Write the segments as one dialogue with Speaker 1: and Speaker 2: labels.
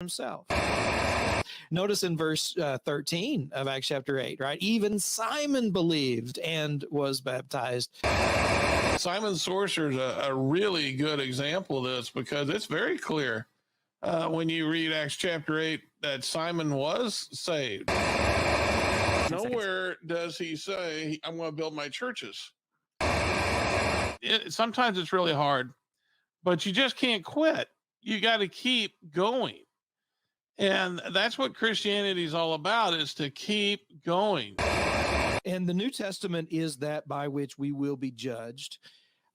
Speaker 1: himself. Notice in verse 13 of Acts chapter 8, right? Even Simon believed and was baptized.
Speaker 2: Simon Sorcerer's a really good example of this because it's very clear when you read Acts chapter 8 that Simon was saved. Nowhere does he say, I'm going to build my churches. Sometimes it's really hard, but you just can't quit. You got to keep going. And that's what Christianity is all about, is to keep going.
Speaker 1: And the New Testament is that by which we will be judged.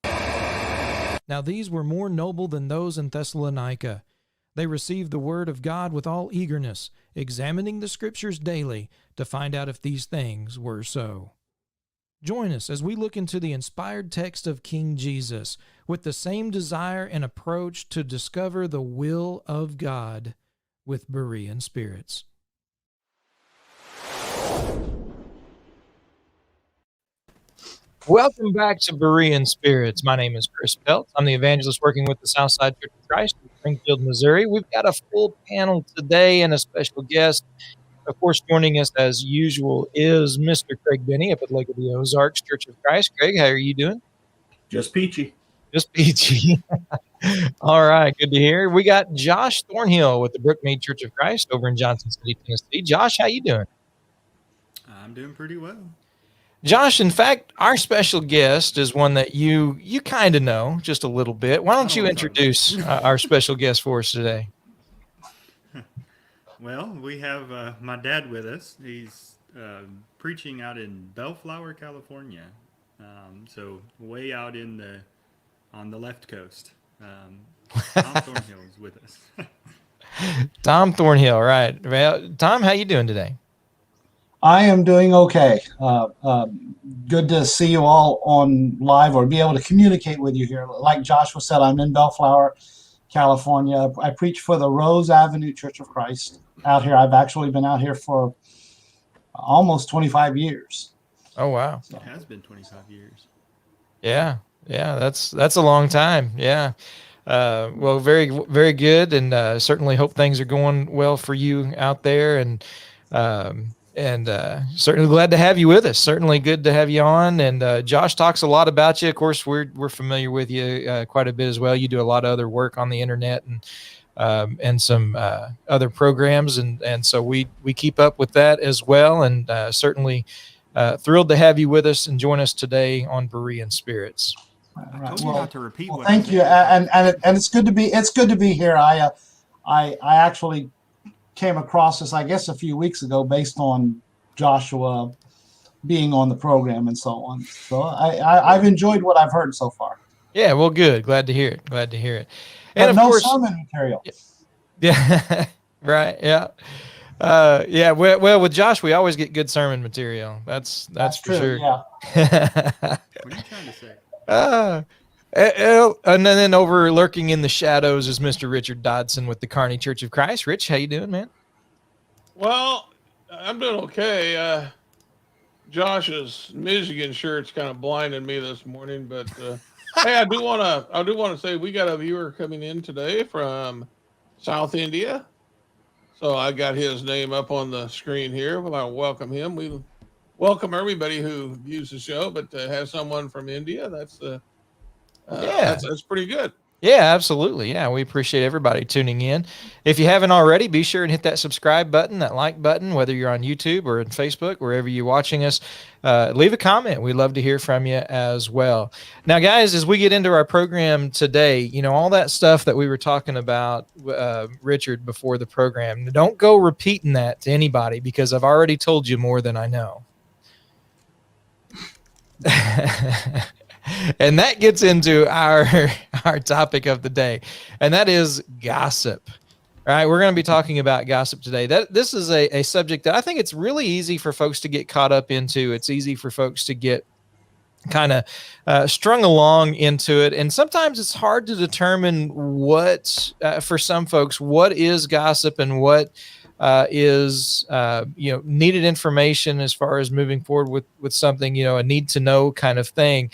Speaker 1: Now these were more noble than those in Thessalonica. They received the word of God with all eagerness, examining the Scriptures daily to find out if these things were so. Join us as we look into the inspired text of King Jesus with the same desire and approach to discover the will of God with Berean spirits. Welcome back to Berean Spirits. My name is Chris Pelt. I'm the evangelist working with the Southside Church of Christ in Springfield, Missouri. We've got a full panel today and a special guest. Of course, joining us as usual is Mr. Craig Benny up at Lake of the Ozarks Church of Christ. Craig, how are you doing?
Speaker 3: Just peachy.
Speaker 1: Just peachy. All right, good to hear. We got Josh Thornhill with the Brookmead Church of Christ over in Johnson City, Tennessee. Josh, how you doing?
Speaker 4: I'm doing pretty well.
Speaker 1: Josh, in fact, our special guest is one that you kind of know just a little bit. Why don't you introduce our special guest for us today?
Speaker 4: Well, we have my dad with us. He's preaching out in Bellflower, California. So way out on the left coast. Tom Thornhill is with us.
Speaker 1: Tom Thornhill, right. Well, Tom, how you doing today?
Speaker 3: I am doing okay. Good to see you all on live or be able to communicate with you here. Like Joshua said, I'm in Bellflower, California. I preach for the Rose Avenue Church of Christ out here. I've actually been out here for almost 25 years.
Speaker 1: Oh, wow.
Speaker 4: So. It has been 25 years.
Speaker 1: Yeah, that's a long time. Yeah. Well, very, very good. And certainly hope things are going well for you out there. And certainly glad to have you with us. Certainly good to have you on. And Josh talks a lot about you. Of course, we're familiar with you quite a bit as well. You do a lot of other work on the internet and some other programs, and so we keep up with that as well. And certainly thrilled to have you with us and join us today on Berean Spirits.
Speaker 4: I told you not to repeat.
Speaker 3: Well, thank you, and it's good to be here. I actually came across this, I guess, a few weeks ago based on Joshua being on the program and so on. So I've enjoyed what I've heard so far.
Speaker 1: Yeah, well, good. Glad to hear it. And
Speaker 3: of course, sermon material.
Speaker 1: Yeah, right. Yeah. Well, with Josh, we always get good sermon material. That's for
Speaker 3: true,
Speaker 1: sure.
Speaker 3: Yeah.
Speaker 4: What are you trying to say?
Speaker 1: And then over lurking in the shadows is Mr. Richard Dodson with the Kearney Church of Christ. Rich, how you doing, man?
Speaker 2: Well, I'm doing okay. Josh's Michigan shirt's kind of blinded me this morning, but hey, I do want to say we got a viewer coming in today from South India. So I got his name up on the screen here. Well, I welcome him. We welcome everybody who views the show, but to have someone from India, that's pretty good.
Speaker 1: Yeah, absolutely. Yeah, we appreciate everybody tuning in. If you haven't already, be sure and hit that subscribe button, that like button, whether you're on YouTube or on Facebook, wherever you're watching us. Leave a comment. We'd love to hear from you as well. Now, guys, as we get into our program today, all that stuff that we were talking about, Richard, before the program, don't go repeating that to anybody because I've already told you more than I know. And that gets into our topic of the day, and that is gossip. All right, we're going to be talking about gossip today. This is a subject that I think it's really easy for folks to get caught up into. It's easy for folks to get kind of strung along into it, and sometimes it's hard to determine what, for some folks, what is gossip and what is needed information as far as moving forward with something, a need to know kind of thing.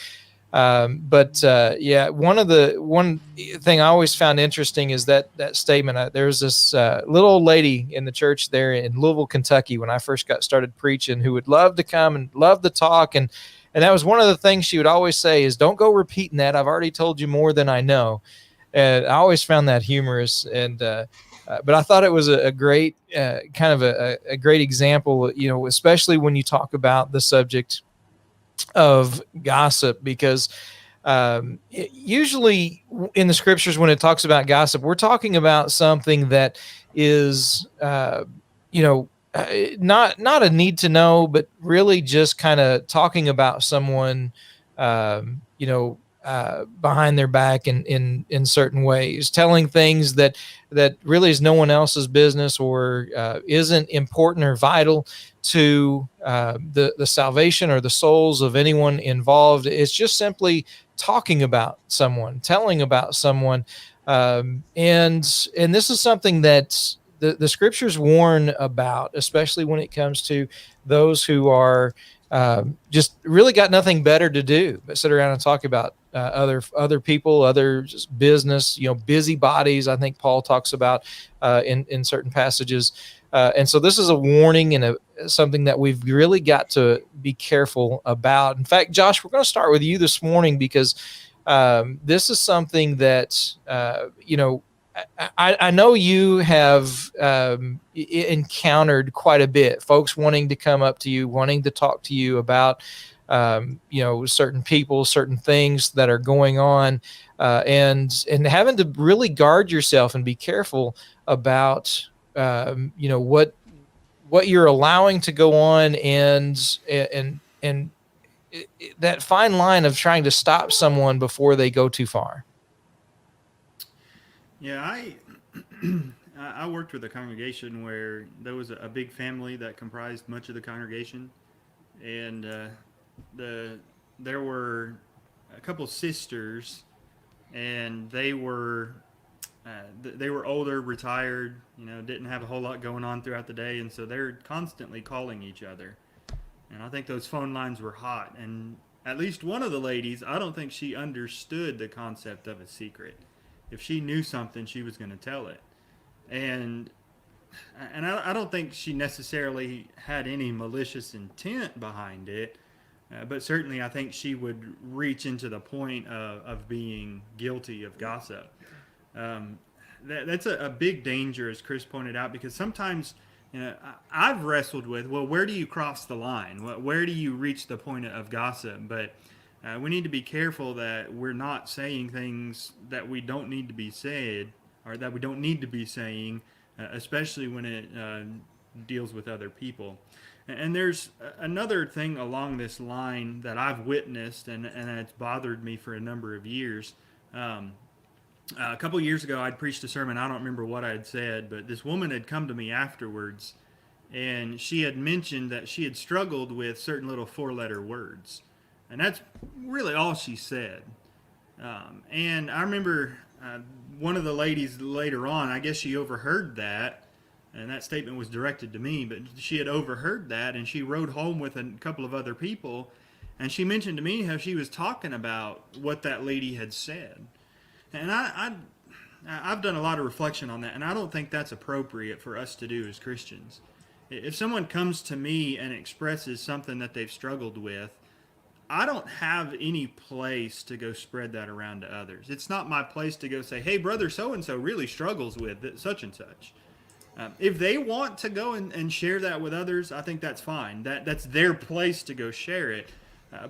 Speaker 1: Yeah, one thing I always found interesting is that statement. There's this little old lady in the church there in Louisville, Kentucky, when I first got started preaching, who would love to come and love to talk, and that was one of the things she would always say is, "Don't go repeating that. I've already told you more than I know." And I always found that humorous, but I thought it was a great kind of a great example, especially when you talk about the subject of gossip, because usually in the scriptures, when it talks about gossip, we're talking about something that is, not a need to know, but really just kind of talking about someone, behind their back in certain ways, telling things that really is no one else's business, or isn't important or vital to the salvation or the souls of anyone involved. It's just simply talking about someone, telling about someone, and this is something that the scriptures warn about, especially when it comes to those who are just really got nothing better to do but sit around and talk about other people, other business, busybodies. I think Paul talks about in certain passages, and so this is a warning and something that we've really got to be careful about. In fact, Josh, we're going to start with you this morning, because this is something that I know you have encountered quite a bit. Folks wanting to come up to you, wanting to talk to you about certain people, certain things that are going on, and having to really guard yourself and be careful about what you're allowing to go on, and that fine line of trying to stop someone before they go too far.
Speaker 4: Yeah, I worked with a congregation where there was a big family that comprised much of the congregation, and there were a couple sisters, and they were older, retired, didn't have a whole lot going on throughout the day, and so they're constantly calling each other. And I think those phone lines were hot. And at least one of the ladies, I don't think she understood the concept of a secret. If she knew something, she was going to tell it. And I don't think she necessarily had any malicious intent behind it, but certainly I think she would reach into the point of being guilty of gossip. That's a big danger, as Chris pointed out, because sometimes I've wrestled with, well, where do you cross the line? Where do you reach the point of gossip? But we need to be careful that we're not saying things that we don't need to be said, or that we don't need to be saying, especially when it deals with other people. And there's another thing along this line that I've witnessed, and it's bothered me for a number of years. A couple years ago, I'd preached a sermon. I don't remember what I had said, but this woman had come to me afterwards, and she had mentioned that she had struggled with certain little four-letter words. And that's really all she said. And I remember one of the ladies later on, I guess she overheard that, and that statement was directed to me, but she had overheard that, and she rode home with a couple of other people, and she mentioned to me how she was talking about what that lady had said. And I've done a lot of reflection on that, and I don't think that's appropriate for us to do as Christians. If someone comes to me and expresses something that they've struggled with, I don't have any place to go spread that around to others. It's not my place to go say, hey, brother so-and-so really struggles with such and such. If they want to go and share that with others, I think that's fine. That's their place to go share it.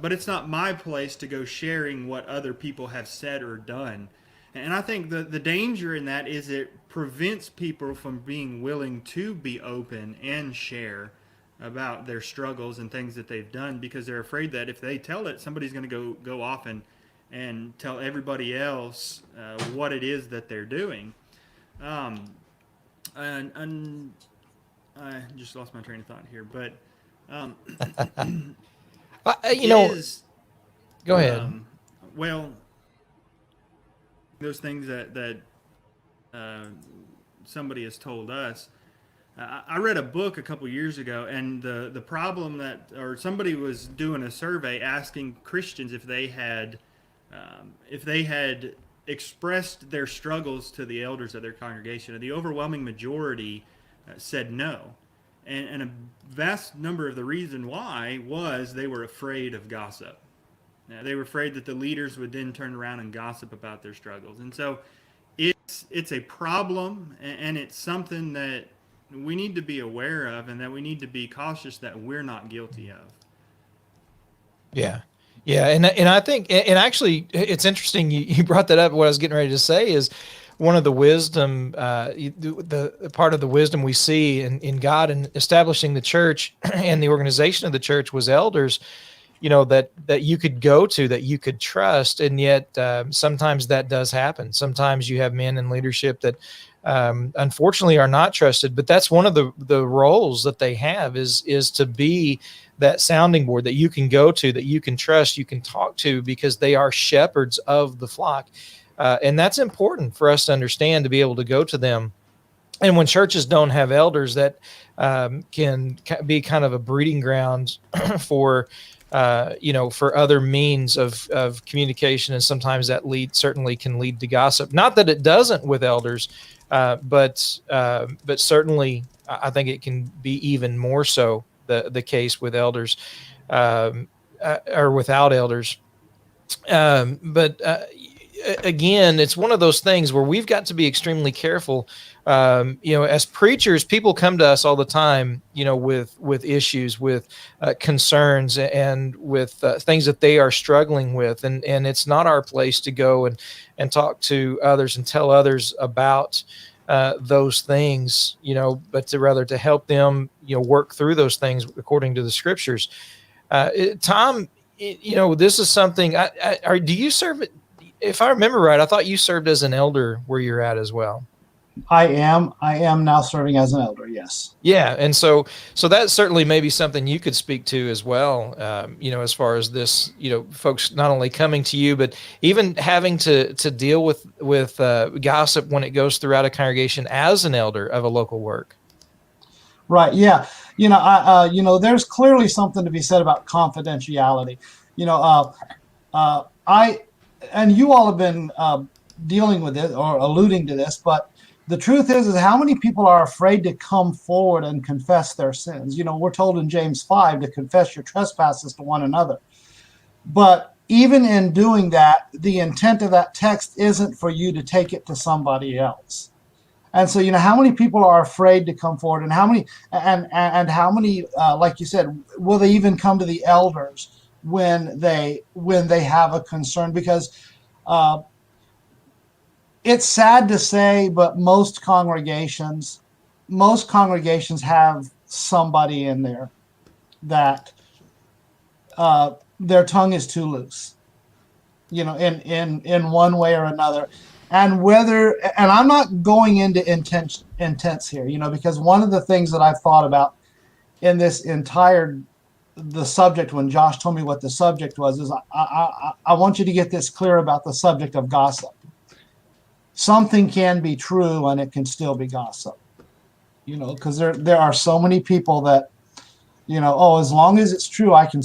Speaker 4: But it's not my place to go sharing what other people have said or done. And I think the danger in that is it prevents people from being willing to be open and share about their struggles and things that they've done, because they're afraid that if they tell it, somebody's going to go off and tell everybody else what it is that they're doing. And I just lost my train of thought here, but
Speaker 1: go ahead.
Speaker 4: Well, those things that somebody has told us. I read a book a couple years ago, and the problem or somebody was doing a survey asking Christians if they had If they had expressed their struggles to the elders of their congregation, and the overwhelming majority said no. And a vast number of the reason why was they were afraid of gossip. They were afraid that the leaders would then turn around and gossip about their struggles. And so it's a problem, and it's something that we need to be aware of, and that we need to be cautious that we're not guilty of.
Speaker 1: Yeah. Yeah. And I think, and actually it's interesting you brought that up. What I was getting ready to say is one of the wisdom, the part of the wisdom we see in God and establishing the church and the organization of the church was elders, that you could go to, that you could trust. And yet sometimes that does happen. Sometimes you have men in leadership that unfortunately are not trusted, but that's one of the roles that they have is to be that sounding board that you can go to, that you can trust, you can talk to, because they are shepherds of the flock. And that's important for us to understand, to be able to go to them. And when churches don't have elders, that can be kind of a breeding ground for other means of communication. And sometimes that certainly can lead to gossip. Not that it doesn't with elders, but certainly I think it can be even more so the case with elders or without elders. Again, it's one of those things where we've got to be extremely careful. As preachers, people come to us all the time, with issues, with concerns, and with things that they are struggling with. And it's not our place to go and talk to others and tell others about those things, but to help them, work through those things according to the scriptures. Tom, this is something, do you serve, if I remember right, I thought you served as an elder where you're at as well.
Speaker 3: I am now serving as an elder. Yes.
Speaker 1: Yeah. And so that certainly may be something you could speak to as well. As far as this, folks not only coming to you, but even having to deal with gossip when it goes throughout a congregation as an elder of a local work.
Speaker 3: Right. Yeah. There's clearly something to be said about confidentiality. And you all have been dealing with it or alluding to this, but the truth is how many people are afraid to come forward and confess their sins? We're told in James 5 to confess your trespasses to one another. But even in doing that, the intent of that text isn't for you to take it to somebody else. And so, how many people are afraid to come forward, and how many, like you said, will they even come to the elders when they have a concern? Because it's sad to say, but most congregations have somebody in there that their tongue is too loose, in one way or another. And I'm not going into intents here, because one of the things that I've thought about in this the subject, when Josh told me what the subject was, is I want you to get this clear about the subject of gossip. Something can be true and it can still be gossip, because there are so many people that, as long as it's true, I can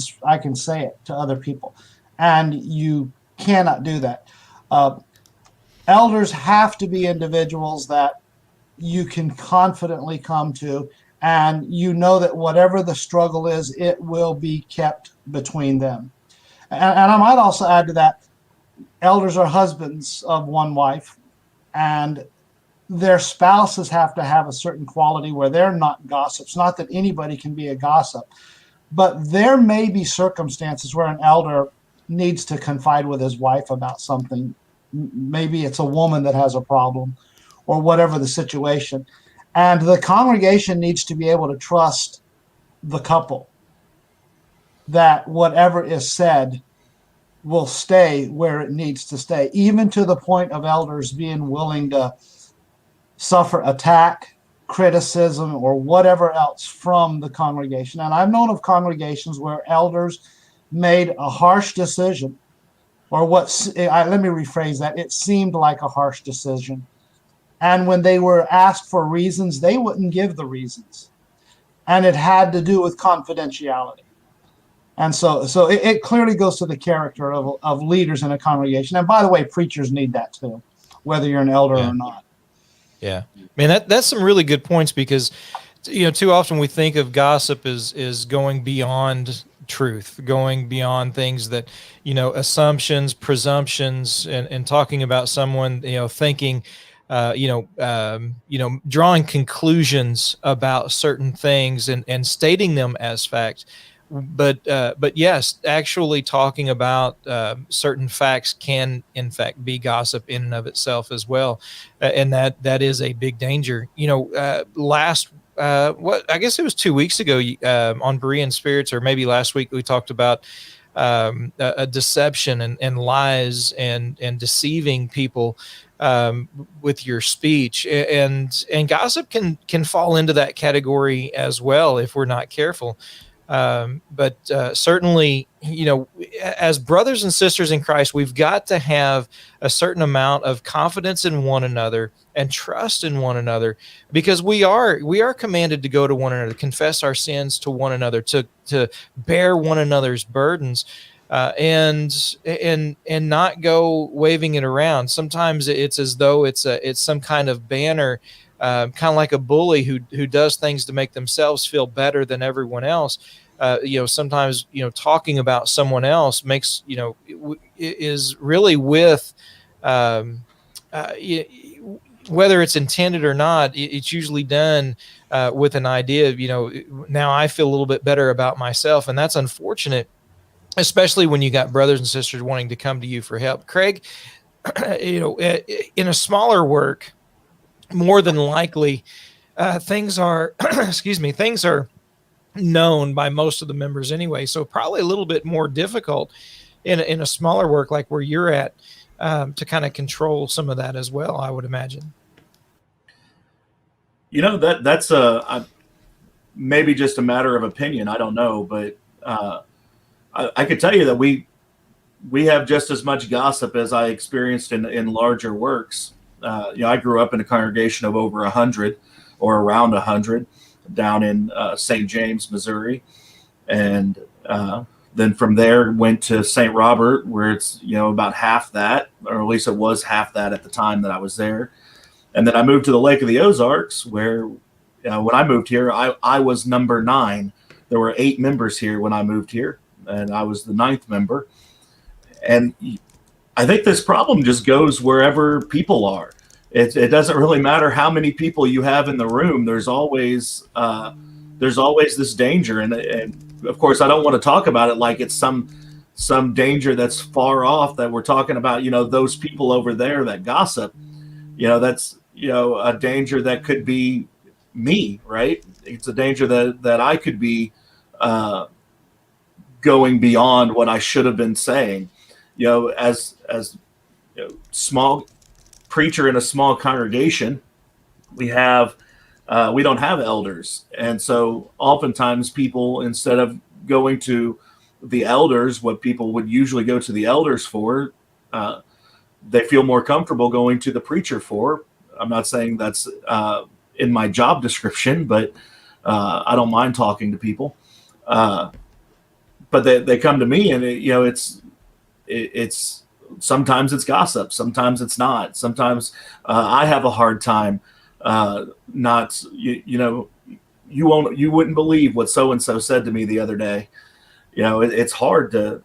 Speaker 3: say it to other people, and you cannot do that. Elders have to be individuals that you can confidently come to, and that whatever the struggle is, it will be kept between them. And I might also add to that, elders are husbands of one wife, and their spouses have to have a certain quality where they're not gossips. Not that anybody can be a gossip, but there may be circumstances where an elder needs to confide with his wife about something. Maybe it's a woman that has a problem, or whatever the situation. And the congregation needs to be able to trust the couple that whatever is said will stay where it needs to stay, even to the point of elders being willing to suffer attack, criticism, or whatever else from the congregation. And I've known of congregations where elders made a harsh decision, or let me rephrase that. It seemed like a harsh decision. And when they were asked for reasons, they wouldn't give the reasons. And it had to do with confidentiality. And so it clearly goes to the character of leaders in a congregation. And by the way, preachers need that too, whether you're an elder
Speaker 1: Yeah.
Speaker 3: or not.
Speaker 1: Yeah. Man, that's some really good points, because, too often we think of gossip as going beyond truth, going beyond things that, assumptions, presumptions, and talking about someone, thinking, drawing conclusions about certain things and stating them as fact. But yes, actually talking about certain facts can in fact be gossip in and of itself as well, and that is a big danger. Last what I guess it was 2 weeks ago on Berean Spirits, or maybe last week, we talked about a deception and lies and deceiving people with your speech, and gossip can fall into that category as well if we're not careful. But certainly, as brothers and sisters in Christ, we've got to have a certain amount of confidence in one another and trust in one another, because we are commanded to go to one another, confess our sins to one another, to bear one another's burdens, and not go waving it around. Sometimes it's as though it's some kind of banner, kind of like a bully who does things to make themselves feel better than everyone else. Sometimes, talking about someone else makes, is really with, whether it's intended or not, it's usually done with an idea of, now I feel a little bit better about myself. And that's unfortunate, especially when you got brothers and sisters wanting to come to you for help. Craig, in a smaller work, more than likely, things are, things are known by most of the members anyway. So probably a little bit more difficult in a smaller work like where you're at, to kind of control some of that as well, I would imagine.
Speaker 5: That's maybe just a matter of opinion. I don't know, but I could tell you that we have just as much gossip as I experienced in larger works. I grew up in a congregation of over 100 or around 100 down in St. James, Missouri. And then from there went to St. Robert, where it's, about half that, or at least it was half that at the time that I was there. And then I moved to the Lake of the Ozarks, where when I moved here, I was number 9. There were 8 members here when I moved here, and I was the 9th member. And I think this problem just goes wherever people are. It doesn't really matter how many people you have in the room. There's always this danger, and of course I don't want to talk about it like it's some danger that's far off, that we're talking about. Those people over there that gossip. That's a danger that could be me, right? It's a danger that I could be going beyond what I should have been saying. As small preacher in a small congregation, we don't have elders, and so oftentimes people, instead of going to the elders, what people would usually go to the elders for, they feel more comfortable going to the preacher for. I'm not saying that's in my job description, but I don't mind talking to people. But they come to me, and it's sometimes it's gossip, sometimes it's not. Sometimes I have a hard time not. You wouldn't believe what so and so said to me the other day. It's hard to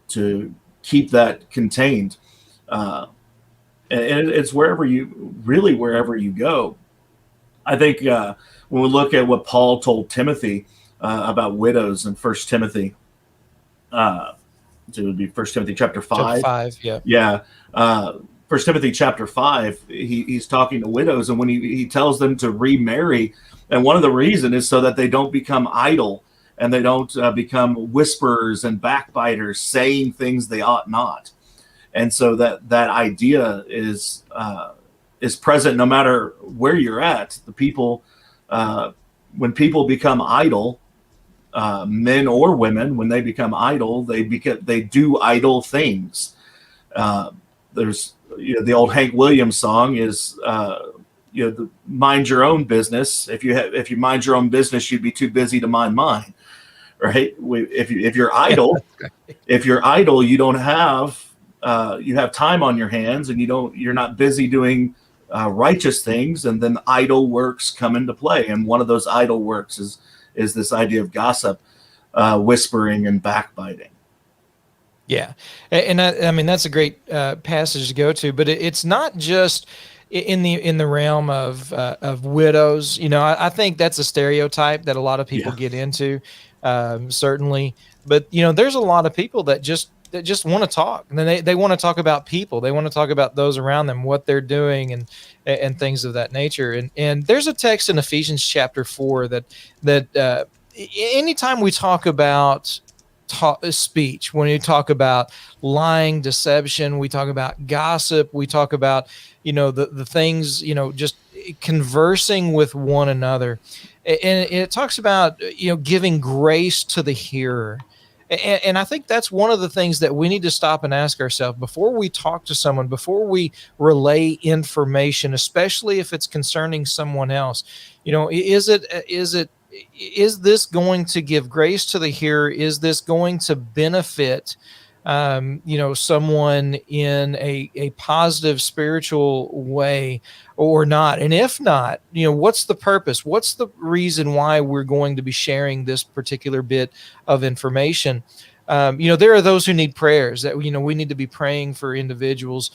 Speaker 5: to keep that contained, and it's wherever you go. I think when we look at what Paul told Timothy about widows in 1 Timothy, it would be 1 Timothy chapter 5.
Speaker 1: Chapter 5, yeah.
Speaker 5: Yeah. 1 Timothy chapter 5, he's talking to widows, and when he tells them to remarry, and one of the reasons is so that they don't become idle, and they don't become whisperers and backbiters, saying things they ought not. And so that idea is present no matter where you're at. The people, when people become idle, men or women, when they become idle, they do idle things. There's the old Hank Williams song is mind your own business. If you mind your own business, you'd be too busy to mind mine. right? If you're idle, you don't have you have time on your hands, and you're not busy doing righteous things, and then idle works come into play. And one of those idle works is this idea of gossip, whispering, and backbiting.
Speaker 1: Yeah, and I mean that's a great passage to go to, but it's not just in the realm of widows. You know, I think that's a stereotype that a lot of people get into, certainly. But you know, there's a lot of people that just want to talk, and then they want to talk about people. They want to talk about those around them, what they're doing, and things of that nature. And there's a text in Ephesians chapter 4 that anytime we talk about speech, when you talk about lying, deception, we talk about gossip, we talk about, you know, the things, you know, just conversing with one another. And it talks about, you know, giving grace to the hearer. And I think that's one of the things that we need to stop and ask ourselves before we talk to someone, before we relay information, especially if it's concerning someone else. You know, is this going to give grace to the hearer? Is this going to benefit, you know, someone in a positive spiritual way or not? And if not, you know, what's the purpose? What's the reason why we're going to be sharing this particular bit of information? You know, there are those who need prayers that, you know, we need to be praying for individuals,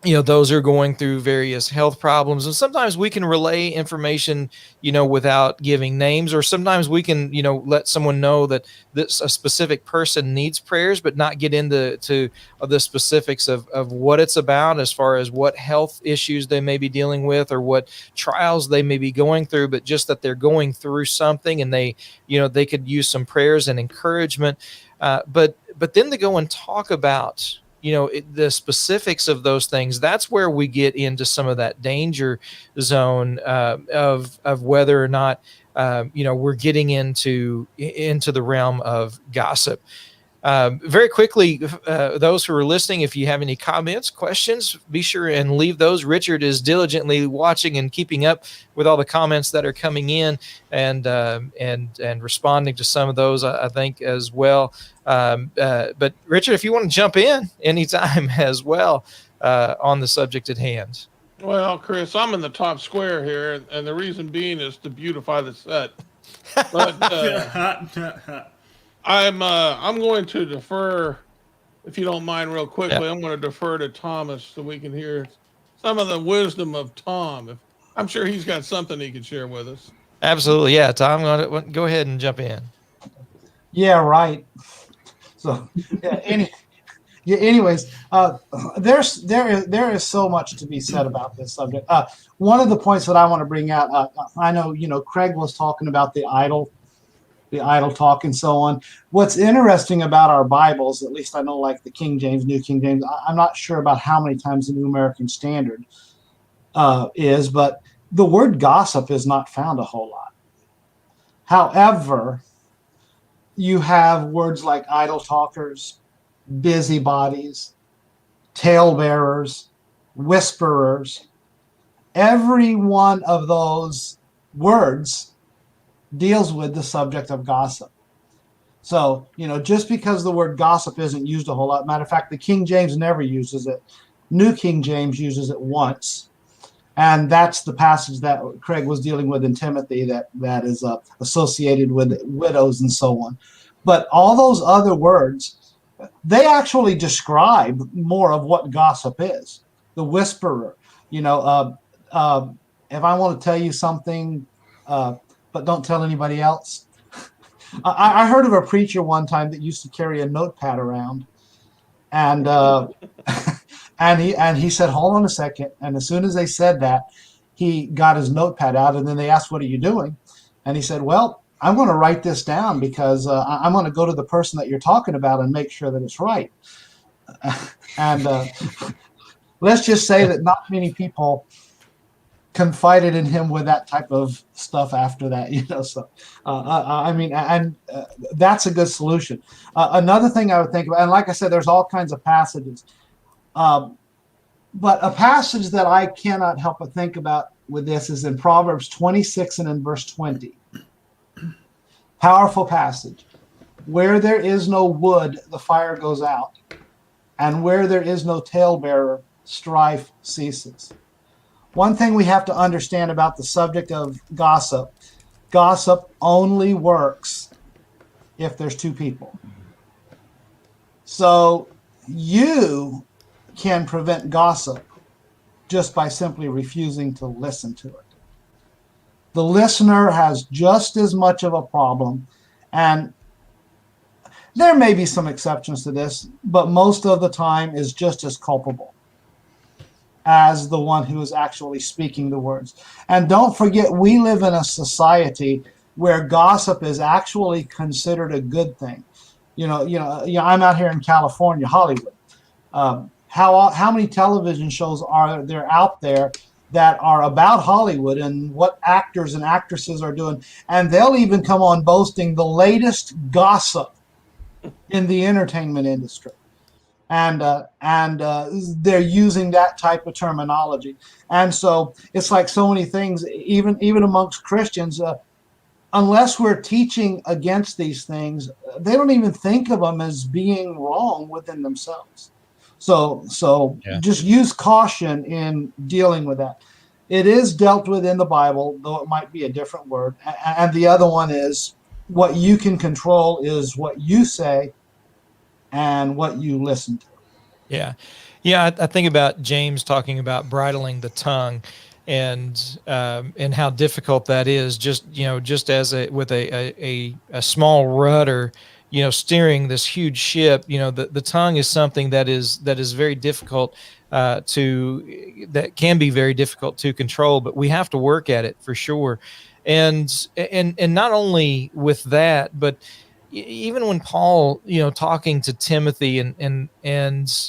Speaker 1: you know, those are going through various health problems. And sometimes we can relay information, you know, without giving names, or sometimes we can, you know, let someone know that a specific person needs prayers, but not get into the specifics of what it's about, as far as what health issues they may be dealing with or what trials they may be going through, but just that they're going through something and they, you know, they could use some prayers and encouragement. But then to go and talk about, you know, the specifics of those things, that's where we get into some of that danger zone of whether or not, you know, we're getting into the realm of gossip. Very quickly, those who are listening, if you have any comments, questions, be sure and leave those. Richard is diligently watching and keeping up with all the comments that are coming in, and responding to some of those, I think, as well. But Richard, if you want to jump in anytime as well on the subject at hand.
Speaker 2: Well, Chris, I'm in the top square here, and the reason being is to beautify the set. But I'm going to defer, if you don't mind, real quickly. I'm going to defer to Thomas so we can hear some of the wisdom of Tom. I'm sure he's got something he can share with us.
Speaker 1: Absolutely, yeah. Tom, go ahead and jump in.
Speaker 3: Yeah, right. So, anyways, there is so much to be said about this subject. One of the points that I want to bring out, I know, you know, Craig was talking about the idle talk and so on. What's interesting about our Bibles, at least I know, like the King James, New King James, I'm not sure about how many times the New American Standard is, but the word gossip is not found a whole lot. However, you have words like idle talkers, busybodies, talebearers, whisperers. Every one of those words deals with the subject of gossip. So, you know, just because the word gossip isn't used a whole lot, matter of fact, the King James never uses it. New King James uses it once. And that's the passage that Craig was dealing with in Timothy that is associated with widows and so on. But all those other words, they actually describe more of what gossip is. The whisperer, you know, if I want to tell you something, but don't tell anybody else. I heard of a preacher one time that used to carry a notepad around, and and he said, "Hold on a second." And as soon as they said that, he got his notepad out, and then they asked, "What are you doing?" And he said, "Well, I'm going to write this down because I'm going to go to the person that you're talking about and make sure that it's right." And let's just say that not many people confided in him with that type of stuff after that, you know. So I mean, and that's a good solution. Another thing I would think about, and like I said, there's all kinds of passages, but a passage that I cannot help but think about with this is in Proverbs 26 and in verse 20. Powerful passage. Where there is no wood, the fire goes out. And where there is no talebearer, strife ceases. One thing we have to understand about the subject of gossip, gossip only works if there's two people. So you can prevent gossip just by simply refusing to listen to it. The listener has just as much of a problem, and there may be some exceptions to this, but most of the time is just as culpable as the one who is actually speaking the words. And don't forget, we live in a society where gossip is actually considered a good thing. I'm out here in California, Hollywood. How many television shows are there out there that are about Hollywood and what actors and actresses are doing? And they'll even come on boasting the latest gossip in the entertainment industry. And they're using that type of terminology. And so it's like so many things, even amongst Christians, unless we're teaching against these things, they don't even think of them as being wrong within themselves. So
Speaker 1: Yeah.
Speaker 3: Just use caution in dealing with that. It is dealt with in the Bible, though it might be a different word. And the other one is, what you can control is what you say and what you listen to.
Speaker 1: Yeah. Yeah. I think about James talking about bridling the tongue and how difficult that is, just as with a small rudder, steering this huge ship. The tongue is something that is very difficult that can be very difficult to control, but we have to work at it for sure. And not only with that, but even when Paul, talking to Timothy and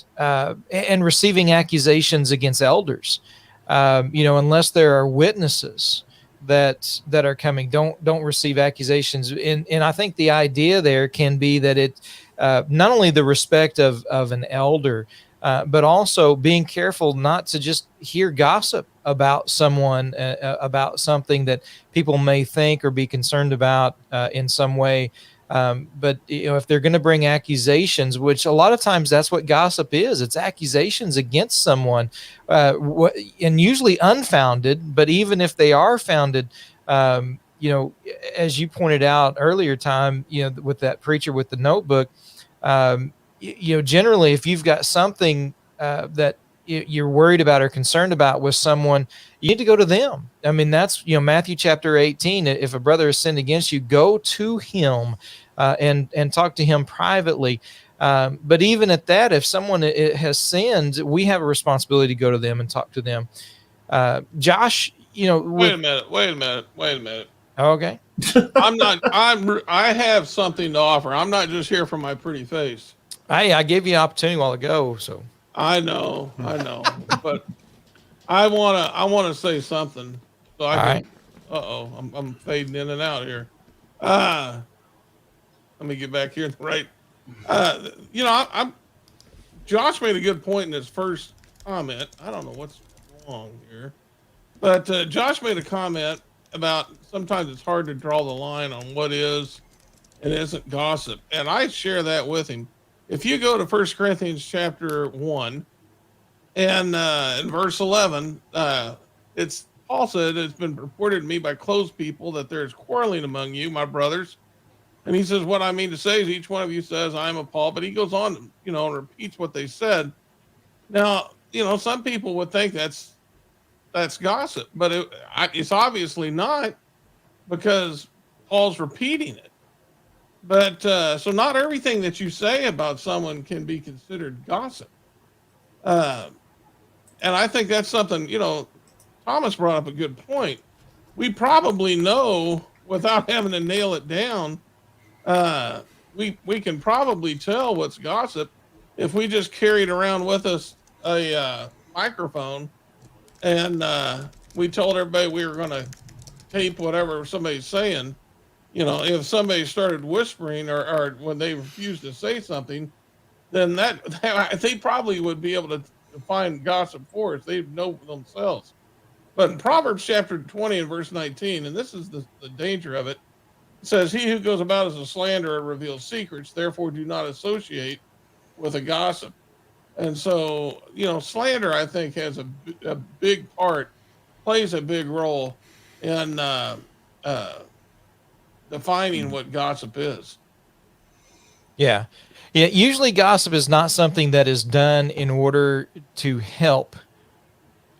Speaker 1: receiving accusations against elders, unless there are witnesses that are coming, don't receive accusations. And I think the idea there can be that it not only the respect of an elder, but also being careful not to just hear gossip about someone, about something that people may think or be concerned about in some way. But if they're going to bring accusations, which a lot of times that's what gossip is, it's accusations against someone, and usually unfounded. But even if they are founded, as you pointed out earlier, Tom, with that preacher with the notebook, generally, if you've got something that you're worried about or concerned about with someone, you need to go to them. I mean, that's, Matthew chapter 18. If a brother has sinned against you, go to him and talk to him privately. But even at that, if someone has sinned, we have a responsibility to go to them and talk to them. Josh,
Speaker 2: Wait a minute.
Speaker 1: Okay.
Speaker 2: I have something to offer. I'm not just here for my pretty face.
Speaker 1: Hey, I gave you an opportunity a while ago, so.
Speaker 2: I know, but I wanna say something. So I can. Right. I'm fading in and out here. Let me get back here. Right. I'm. Josh made a good point in his first comment. I don't know what's wrong here, but Josh made a comment about sometimes it's hard to draw the line on what is and isn't gossip, and I share that with him. If you go to 1 Corinthians chapter 1 and in verse 11, it's Paul said, "It's been reported to me by close people that there is quarreling among you, my brothers." And he says, "What I mean to say is each one of you says, I am of Paul," but he goes on, and repeats what they said. Now, some people would think that's gossip, but it's obviously not, because Paul's repeating it. But so not everything that you say about someone can be considered gossip. And I think that's something, Thomas brought up a good point. We probably know without having to nail it down. We can probably tell what's gossip if we just carried around with us a microphone and we told everybody we were going to tape whatever somebody's saying. If somebody started whispering or when they refused to say something, then that they probably would be able to find gossip for us. They'd know for themselves. But in Proverbs chapter 20 and verse 19, and this is the danger of it, It says, "He who goes about as a slanderer reveals secrets. Therefore, do not associate with a gossip." And so, slander, I think, has a big part, plays a big role in uh, defining what gossip is.
Speaker 1: Yeah. Yeah. Usually gossip is not something that is done in order to help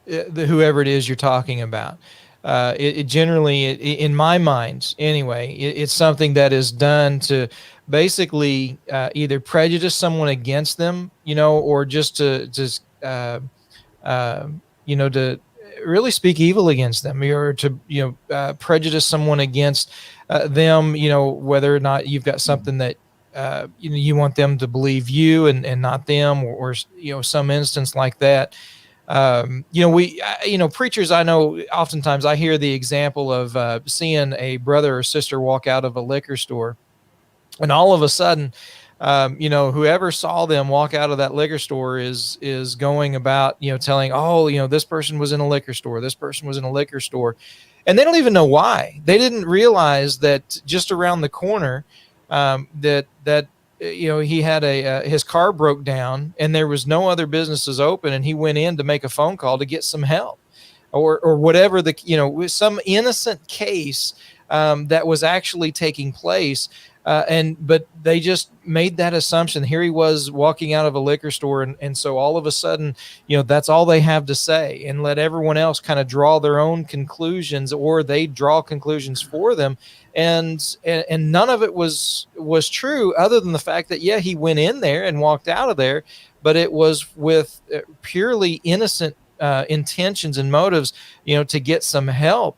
Speaker 1: whoever it is you're talking about. It generally, in my mind anyway, it's something that is done to basically either prejudice someone against them, or just to uh, to really speak evil against them, or to prejudice someone against them, whether or not you've got something that you want them to believe you and not them, or some instance like that. Preachers, I know oftentimes I hear the example of seeing a brother or sister walk out of a liquor store, and all of a sudden, whoever saw them walk out of that liquor store is going about, telling, oh, this person was in a liquor store, this person was in a liquor store, and they don't even know why. They didn't realize that just around the corner, that he had his car broke down and there was no other businesses open, and he went in to make a phone call to get some help, or whatever some innocent case that was actually taking place. But they just made that assumption. Here he was walking out of a liquor store, and so all of a sudden, that's all they have to say, and let everyone else kind of draw their own conclusions, or they draw conclusions for them, and none of it was true, other than the fact that he went in there and walked out of there, but it was with purely innocent intentions and motives, to get some help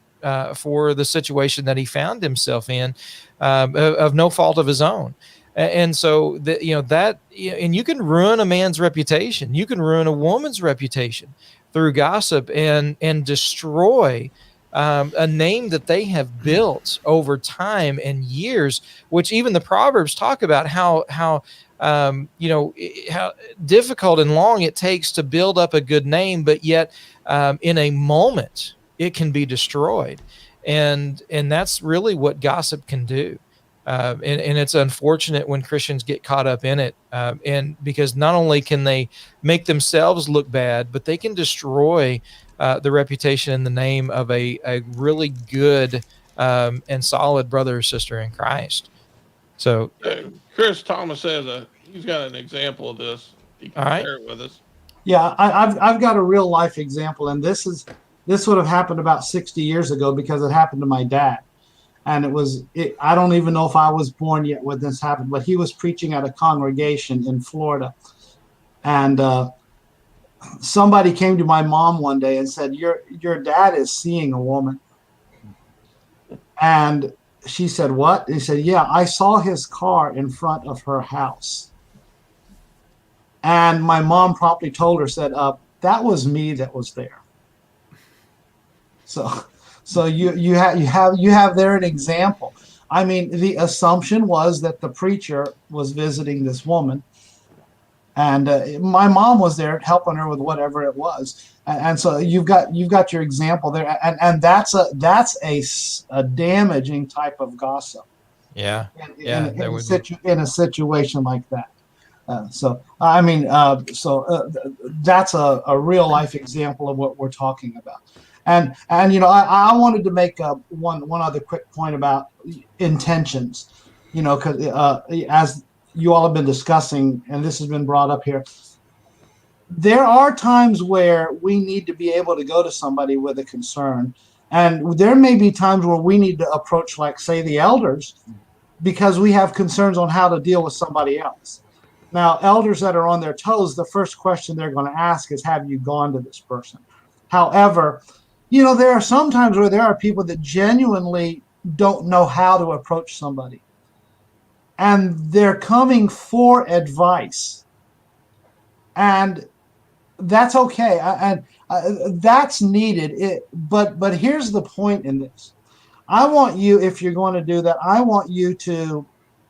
Speaker 1: for the situation that he found himself in, of no fault of his own. And so and you can ruin a man's reputation. You can ruin a woman's reputation through gossip, and destroy a name that they have built over time and years, which even the Proverbs talk about how difficult and long it takes to build up a good name, but yet in a moment it can be destroyed. And that's really what gossip can do. And it's unfortunate when Christians get caught up in it. And because not only can they make themselves look bad, but they can destroy the reputation and the name of a really good and solid brother or sister in Christ. So
Speaker 2: Chris Thomas says he's got an example of this. He can share it with us.
Speaker 3: Yeah, I've got a real life example, and this would have happened about 60 years ago because it happened to my dad. And I don't even know if I was born yet when this happened, but he was preaching at a congregation in Florida. And somebody came to my mom one day and said, your dad is seeing a woman. And she said, what? He said, yeah, I saw his car in front of her house. And my mom promptly told her, said, that was me that was there. So you have there an example. I mean, the assumption was that the preacher was visiting this woman, and my mom was there helping her with whatever it was. And so you've got your example there, and that's a damaging type of gossip.
Speaker 1: Yeah,
Speaker 3: in a situation like that. That's a real life example of what we're talking about. And I wanted to make one other quick point about intentions, because as you all have been discussing, and this has been brought up here, there are times where we need to be able to go to somebody with a concern, and there may be times where we need to approach, like, say, the elders, because we have concerns on how to deal with somebody else. Now, elders that are on their toes, the first question they're going to ask is, have you gone to this person? However, there are some times where there are people that genuinely don't know how to approach somebody, and they're coming for advice, and that's okay, and that's needed. But here's the point in this. I want you, if you're going to do that, I want you to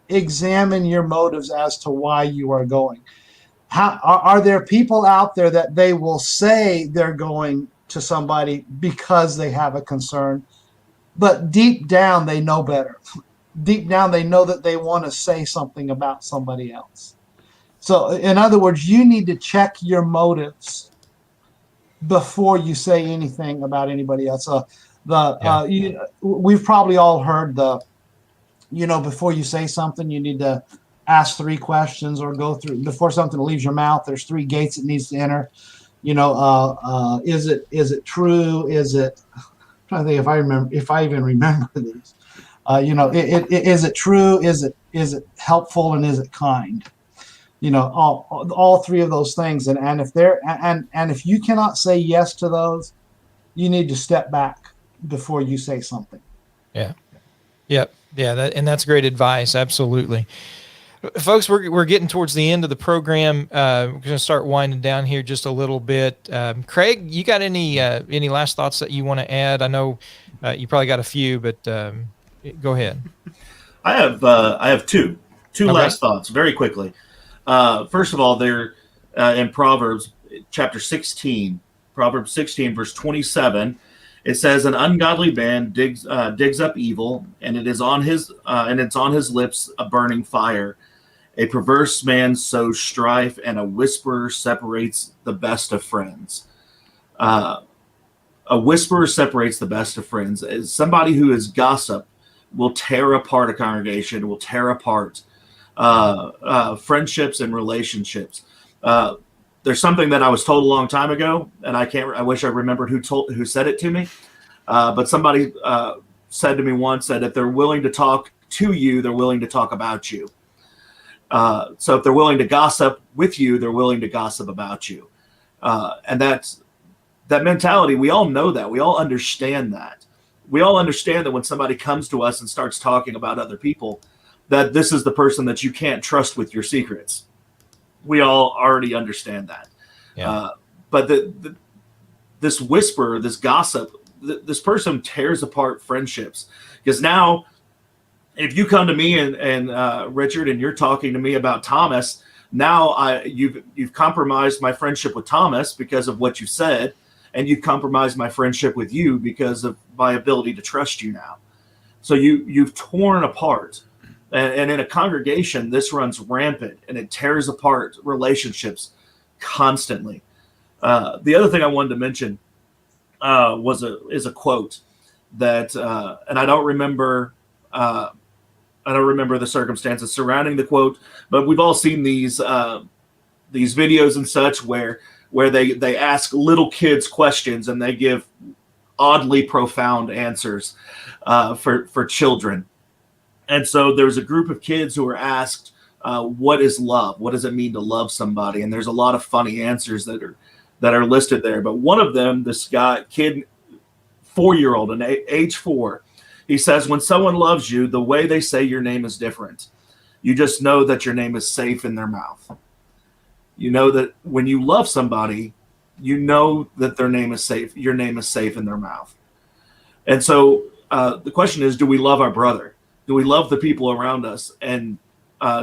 Speaker 3: examine your motives as to why you are going. Are there people out there that they will say they're going to somebody because they have a concern, but deep down they know better? deep down they know that they want to say something about somebody else. So, in other words, you need to check your motives before you say anything about anybody else.
Speaker 1: Yeah.
Speaker 3: We've probably all heard before you say something, you need to ask 3 questions or go through before something leaves your mouth. There's 3 gates it needs to enter. Is it true? Is it? I'm trying to think if I even remember these. Is it true? Is it helpful? And is it kind? All 3 of those things. And if you cannot say yes to those, you need to step back before you say something.
Speaker 1: Yeah. Yep. Yeah. And that's great advice. Absolutely. Folks, we're getting towards the end of the program. We're going to start winding down here just a little bit. Craig, you got any last thoughts that you want to add? I know you probably got a few, but go ahead.
Speaker 5: I have two
Speaker 1: Okay.
Speaker 5: last thoughts very quickly. First of all, they're in Proverbs chapter 16, Proverbs 16 verse 27. It says, "An ungodly man digs up evil, and it's on his lips a burning fire. A perverse man sows strife, and a whisperer separates the best of friends." Uh, a whisperer separates the best of friends. As somebody who is gossip will tear apart a congregation, will tear apart friendships and relationships. There's something that I was told a long time ago, and I wish I remembered who said it to me. But somebody said to me once that if they're willing to talk to you, they're willing to talk about you. So if they're willing to gossip with you, they're willing to gossip about you. And that mentality, we all know that. We all understand that. We all understand that when somebody comes to us and starts talking about other people, that this is the person that you can't trust with your secrets. We all already understand that.
Speaker 1: Yeah.
Speaker 5: But this whisper, this gossip, this person tears apart friendships. Because now, if you come to me and Richard, and you're talking to me about Thomas, now you've compromised my friendship with Thomas because of what you said, and you've compromised my friendship with you because of my ability to trust you now. So you've torn apart. And in a congregation, this runs rampant, and it tears apart relationships constantly. The other thing I wanted to mention is a quote that, and I don't remember the circumstances surrounding the quote, but we've all seen these videos and such where they ask little kids questions and they give oddly profound answers for children. And so there's a group of kids who were asked, what is love? What does it mean to love somebody? And there's a lot of funny answers that are listed there. But one of them, this kid, 4-year-old, and age 4, he says, when someone loves you, the way they say your name is different. You just know that your name is safe in their mouth. You know that when you love somebody, you know that their name is safe. Your name is safe in their mouth. And so the question is, do we love our brother? Do we love the people around us? And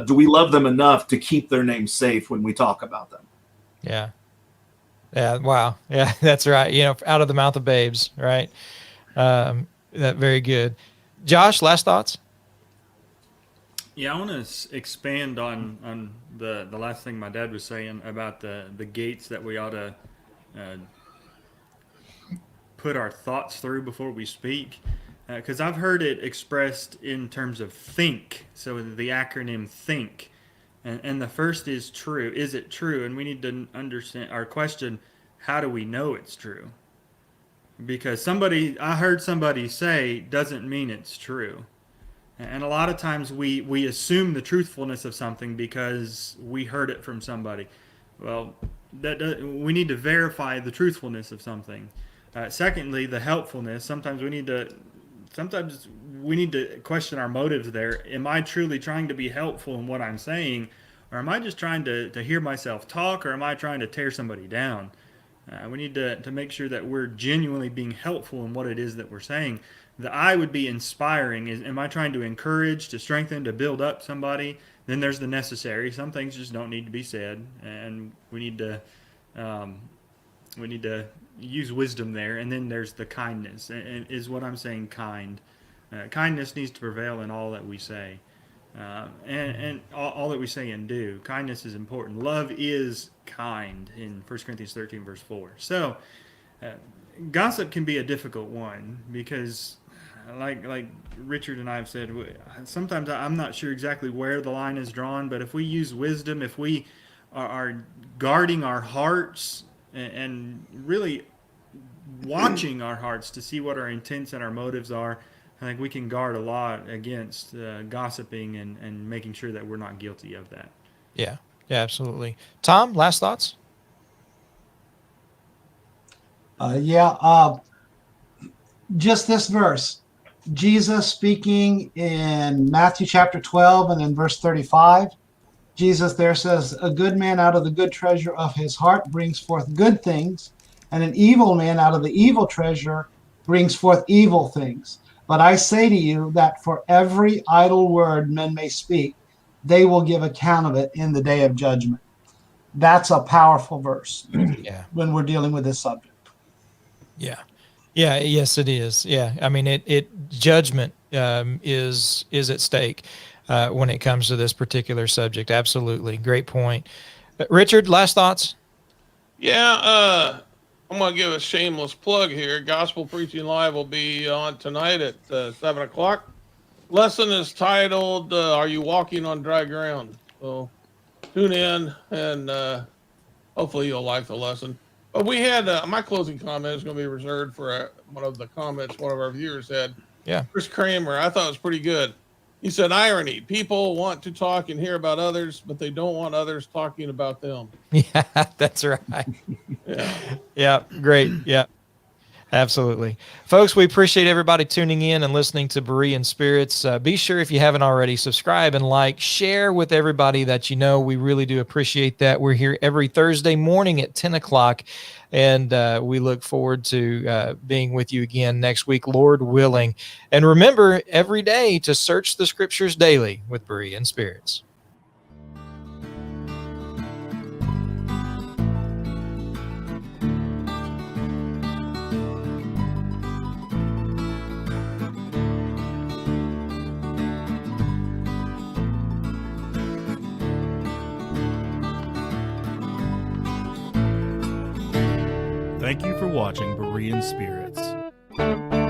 Speaker 5: do we love them enough to keep their name safe when we talk about them?
Speaker 1: Yeah. Yeah. Wow. Yeah, that's right. Out of the mouth of babes, right? That very good. Josh, last thoughts?
Speaker 4: Yeah, I want to expand on the last thing my dad was saying about the gates that we ought to put our thoughts through before we speak. Because I've heard it expressed in terms of think. So the acronym think. And the first is true. Is it true? And we need to understand our question, how do we know it's true? Because I heard somebody say doesn't mean it's true. And a lot of times we assume the truthfulness of something because we heard it from somebody. Well, we need to verify the truthfulness of something. Secondly, the helpfulness. Sometimes we need to question our motives there. Am I truly trying to be helpful in what I'm saying? Or am I just trying to hear myself talk? Or am I trying to tear somebody down? We need to make sure that we're genuinely being helpful in what it is that we're saying. The I would be inspiring. Am I trying to encourage, to strengthen, to build up somebody? Then there's the necessary. Some things just don't need to be said. And we need to use wisdom there. And then there's the kindness. And is what I'm saying kind? Kindness needs to prevail in all that we say, and all that we say and do. Kindness is important. Love is kind in 1 Corinthians 13, verse 4. So, gossip can be a difficult one because, like Richard and I have said, sometimes I'm not sure exactly where the line is drawn, but if we use wisdom, if we are guarding our hearts and really watching our hearts to see what our intents and our motives are, I think we can guard a lot against gossiping and making sure that we're not guilty of that.
Speaker 1: Yeah, absolutely. Tom, last thoughts?
Speaker 3: Just this verse. Jesus speaking in Matthew chapter 12 and in verse 35. Jesus there says, a good man out of the good treasure of his heart brings forth good things, and an evil man out of the evil treasure brings forth evil things. But I say to you that for every idle word men may speak, they will give account of it in the day of judgment. That's a powerful verse when we're dealing with this subject.
Speaker 1: Yeah. Yes, it is. Yeah. I mean, it judgment is at stake when it comes to this particular subject. Absolutely. Great point. Richard, last thoughts?
Speaker 2: Yeah, I'm going to give a shameless plug here. Gospel Preaching Live will be on tonight at 7 o'clock. Lesson is titled, Are You Walking on Dry Ground? So tune in, and hopefully you'll like the lesson. But we had, my closing comment is going to be reserved for one of the comments one of our viewers had.
Speaker 1: Yeah.
Speaker 2: Chris Kramer, I thought it was pretty good. He said, irony. People want to talk and hear about others, but they don't want others talking about them.
Speaker 1: Yeah, that's right. Yeah, great. Yeah, absolutely. Folks, we appreciate everybody tuning in and listening to Berean Spirits. Be sure, if you haven't already, subscribe and like, share with everybody that you know. We really do appreciate that. We're here every Thursday morning at 10 o'clock, and we look forward to being with you again next week, Lord willing. And remember, every day to search the scriptures daily with Berean Spirits.
Speaker 6: Thank you for watching Berean Spirits.